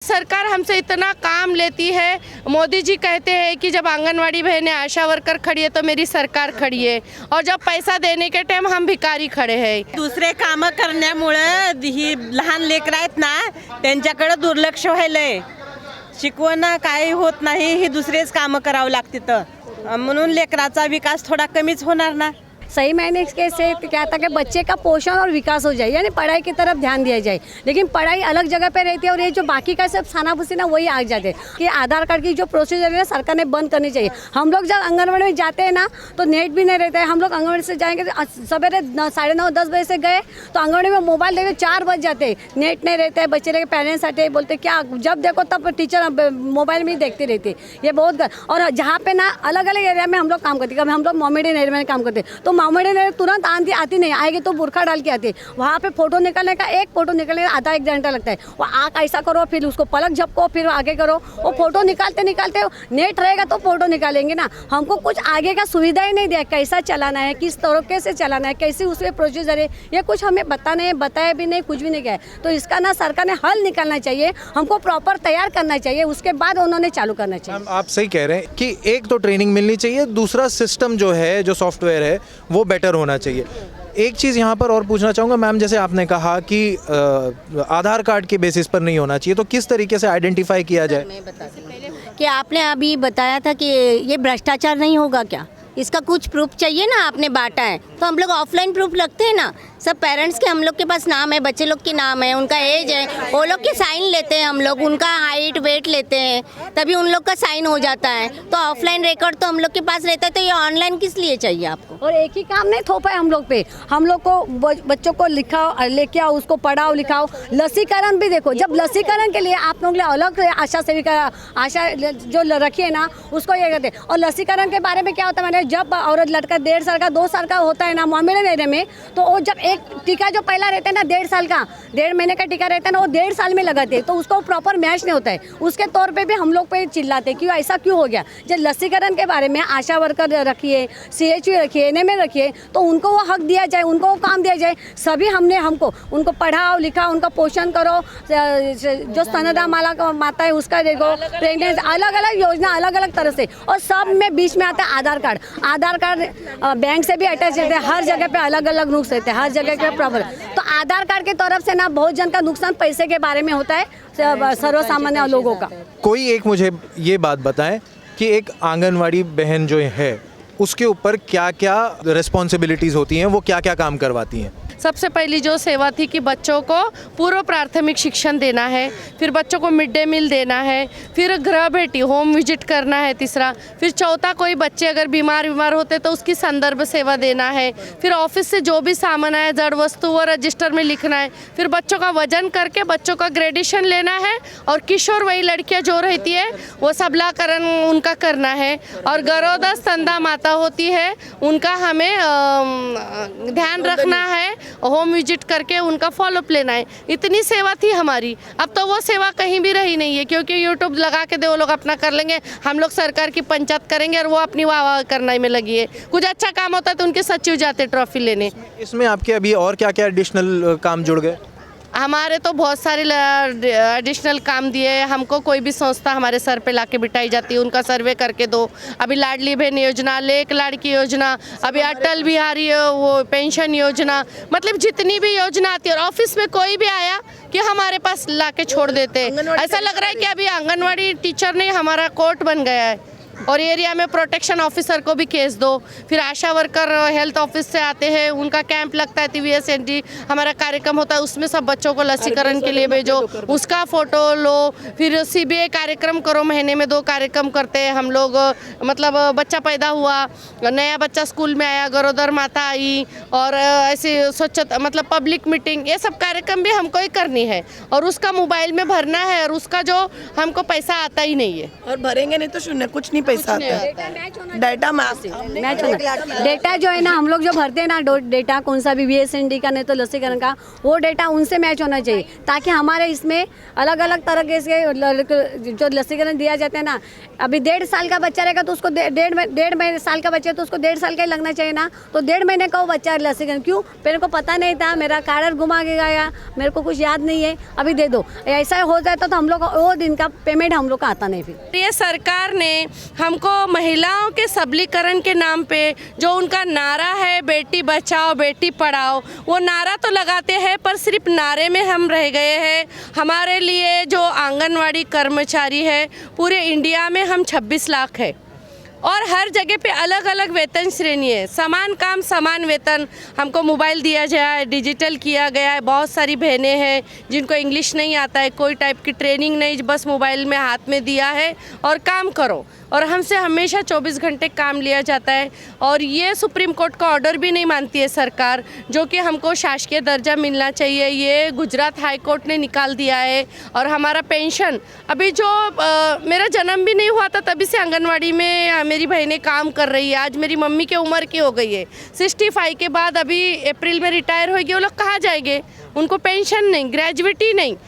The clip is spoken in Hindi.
सरकार हमसे इतना काम लेती है। मोदी जी कहते हैं कि जब आंगनवाड़ी बहनें आशा वर्कर खड़ी है तो मेरी सरकार खड़ी है, और जब पैसा देने के टाइम हम भिकारी खड़े हैं। दुसरे काम करण्यामुळे ही लहान लेकरं आहेत ना त्यांच्याकडे दुर्लक्ष व्हायलंय। शिकवण काही होत नाही, ही दुसरेच काम करावं लागते, तर म्हणून लेकराचा विकास थोड़ा कमीच होणार ना। सही मायने से क्या था कि बच्चे का पोषण और विकास हो जाए, यानी पढ़ाई की तरफ ध्यान दिया जाए। लेकिन पढ़ाई अलग जगह पे रहती है और ये जो बाकी का सब खाना भूसी ना वही आ जाते हैं कि आधार कार्ड की जो प्रोसीजर है ना सरकार ने बंद करनी चाहिए। हम लोग जब आंगनबाड़ी में जाते हैं ना तो नेट भी नहीं रहता है। हम लोग आंगनबाड़ी से जाएंगे सवेरे 9:30-10 बजे से गए तो आंगनबाड़ी में मोबाइल लेके 4 बज जाते हैं, नेट नहीं रहता है। बच्चे के पेरेंट्स आते हैं, बोलते क्या जब देखो तब टीचर मोबाइल में ही देखती रहती है। ये बहुत और जहाँ पे ना अलग अलग एरिया में हम लोग काम करते हैं। हम लोग मोमेडियन एरिया में काम करते हैं तो मोमेडियन एरिया तुरंत आती नहीं, आएगी तो बुरखा डाल के आती है। वहाँ पे फोटो निकलने का एक फोटो निकलने का आधा 1 घंटा लगता है। वो आँख ऐसा करो, फिर उसको पलक झपको, फिर आगे करो। वो फोटो निकालते निकालते नेट रहेगा तो फोटो निकालेंगे ना। हमको कुछ आगे का सुविधा ही नहीं दिया, कैसा चलाना है, किस तरीके से चलाना है, कैसी उसमें प्रोसीजर है, ये कुछ हमें बताया भी नहीं, कुछ भी नहीं किया है। तो इसका ना सरकार ने हल निकालना चाहिए, हमको प्रॉपर तैयार करना चाहिए, उसके बाद उन्होंने चालू करना चाहिए। आप सही कह रहे हैं कि एक तो ट्रेनिंग मिलनी चाहिए, दूसरा सिस्टम जो है, जो सॉफ्टवेयर है वो बेटर होना चाहिए। एक चीज़ यहाँ पर और पूछना चाहूँगा मैम, जैसे आपने कहा कि आधार कार्ड के बेसिस पर नहीं होना चाहिए, तो किस तरीके से आइडेंटिफाई किया जाए? मैं बताती हूँ कि आपने अभी बताया था कि ये भ्रष्टाचार नहीं होगा क्या, इसका कुछ प्रूफ चाहिए ना, आपने बांटा है तो हम लोग ऑफलाइन प्रूफ लगते हैं ना। सब पेरेंट्स के हम लोग के पास नाम है, बच्चे लोग के नाम है, उनका एज है, वो लोग के साइन लेते हैं हम लोग, उनका हाइट वेट लेते हैं, तभी उन लोग का साइन हो जाता है। तो ऑफलाइन रिकॉर्ड तो हम लोग के पास रहता है, तो ये ऑनलाइन किस लिए चाहिए आपको? और एक ही काम नहीं थोपा है हम लोग पे। हम लोग को बच्चों को लिखाओ, लेके आओ, उसको पढ़ाओ लिखाओ। लसीकरण भी देखो, जब लसीकरण के लिए आप लोग अलग आशा सेविका आशा जो रखी है ना उसको ये कहते हैं। और लसीकरण के बारे में क्या होता है, मैंने जब औरत लड़का 1.5 साल का 2 साल का होता है ना मोमेडियन एरिया में, तो वो जब एक टीका जो पहला रहता है ना 1.5 साल का 1.5 महीने का टीका रहता है ना, वो 1.5 साल में लगाते हैं, तो उसको प्रॉपर मैच नहीं होता है। उसके तौर पे भी हम लोग पे चिल्लाते क्यों, ऐसा क्यों हो गया। जब लसीकरण के बारे में आशा वर्कर रखिए, CHU रखिए, NMA रखिए, तो उनको वो हक दिया जाए, उनको वो काम दिया जाए। सभी हमको उनको पढ़ाओ लिखाओ, उनका पोषण करो, जो स्तनदा माता है उसका देखो, प्रेगनेंसी अलग अलग योजना अलग अलग तरह से। और सब में बीच में आता है आधार कार्ड। आधार कार्ड बैंक से भी अटैच रहते हैं, हर जगह पे अलग अलग नुक्स रहते हैं, हर जगह के प्रॉब्लम। तो आधार कार्ड की तरफ से ना बहुत जन का नुकसान पैसे के बारे में होता है सर्वसामान्य लोगों का। कोई एक मुझे ये बात बताएं कि एक आंगनवाड़ी बहन जो है उसके ऊपर क्या क्या रिस्पॉन्सिबिलिटीज़ होती हैं, वो क्या क्या काम करवाती हैं? सबसे पहली जो सेवा थी कि बच्चों को पूर्व प्राथमिक शिक्षण देना है, फिर बच्चों को मिड डे मील देना है, फिर गृह भेटी होम विजिट करना है तीसरा, फिर चौथा कोई बच्चे अगर बीमार होते तो उसकी संदर्भ सेवा देना है, फिर ऑफिस से जो भी सामान आए जड़ वस्तु वो रजिस्टर में लिखना है, फिर बच्चों का वजन करके बच्चों का ग्रेडेशन लेना है, और किशोर वही लड़कियां जो रहती है वो सबलाकरण उनका करना है, और गरोदर स्तनदा माता होती है उनका हमें ध्यान रखना है, होम विजिट करके उनका फॉलोअप लेना है। इतनी सेवा थी हमारी। अब तो वो सेवा कहीं भी रही नहीं है, क्योंकि यूट्यूब लगा के दे वो लोग अपना कर लेंगे, हम लोग सरकार की पंचायत करेंगे और वो अपनी वाह करने में लगी है। कुछ अच्छा काम होता है तो उनके सचिव जाते ट्रॉफी लेने। इसमें आपके अभी और क्या क्या एडिशनल काम जुड़ गए? हमारे तो बहुत सारे एडिशनल काम दिए हमको। कोई भी संस्था हमारे सर पे लाके बिठाई जाती है, उनका सर्वे करके दो। अभी लाडली बहन योजना, लेक लाड़की योजना, अभी अटल बिहारी वो पेंशन योजना, मतलब जितनी भी योजना आती है। और ऑफिस में कोई भी आया कि हमारे पास लाके छोड़ देते। ऐसा लग रहा है कि अभी आंगनवाड़ी टीचर नहीं हमारा कोर्ट बन गया है। और एरिया में प्रोटेक्शन ऑफिसर को भी केस दो। फिर आशा वर्कर हेल्थ ऑफिस से आते हैं, उनका कैंप लगता है, TVSND हमारा कार्यक्रम होता है, उसमें सब बच्चों को लसीकरण के लिए भेजो, उसका फ़ोटो लो। फिर CBA कार्यक्रम करो, महीने में 2 कार्यक्रम करते हैं हम लोग। मतलब बच्चा पैदा हुआ, नया बच्चा स्कूल में आया, गरोदर माता आई, और ऐसी स्वच्छता मतलब पब्लिक मीटिंग, ये सब कार्यक्रम भी हमको ही करनी है। और उसका मोबाइल में भरना है, और उसका जो हमको पैसा आता ही नहीं है। और भरेंगे नहीं तो शून्य, कुछ नहीं पैसा आता है। डाटा मैच होना डेटा जो है ना हम लोग जो भरते हैं ना डेटा कौन सा भी VSND का नहीं तो लसीकरण का वो डेटा उनसे मैच होना चाहिए ताकि हमारे इसमें अलग अलग तरह के जो लसीकरण दिया जाता है ना अभी 1.5 साल का बच्चा रहेगा तो उसको 1.5 साल का बच्चा तो उसको 1.5 साल का ही लगना चाहिए ना तो 1.5 महीने का वो बच्चा लसीकरण क्यों मेरे को पता नहीं था मेरा कार्ड घुमा के गया मेरे को कुछ याद नहीं है अभी दे दो ऐसा हो जाता तो हम लोग वो दिन का पेमेंट हम लोग का आता नहीं फिर ये सरकार ने हमको महिलाओं के सबलीकरण के नाम पे जो उनका नारा है बेटी बचाओ बेटी पढ़ाओ वो नारा तो लगाते हैं पर सिर्फ नारे में हम रह गए हैं। हमारे लिए जो आंगनवाड़ी कर्मचारी है पूरे इंडिया में हम 26 लाख है और हर जगह पे अलग अलग वेतन श्रेणी है, समान काम समान वेतन। हमको मोबाइल दिया जाए, डिजिटल किया गया है। बहुत सारी बहनें हैं जिनको इंग्लिश नहीं आता है, कोई टाइप की ट्रेनिंग नहीं, बस मोबाइल में हाथ में दिया है और काम करो। और हमसे हमेशा 24 घंटे काम लिया जाता है और ये सुप्रीम कोर्ट का ऑर्डर भी नहीं मानती है सरकार, जो कि हमको शासकीय दर्जा मिलना चाहिए। ये गुजरात हाई कोर्ट ने निकाल दिया है। और हमारा पेंशन अभी जो मेरा जन्म भी नहीं हुआ था तभी से आंगनवाड़ी में मेरी बहनें काम कर रही है। आज मेरी मम्मी की उम्र की हो गई है 65 के बाद, अभी अप्रैल में रिटायर होगी। वो लोग कहाँ जाएंगे? उनको पेंशन नहीं, ग्रेजुएटी नहीं।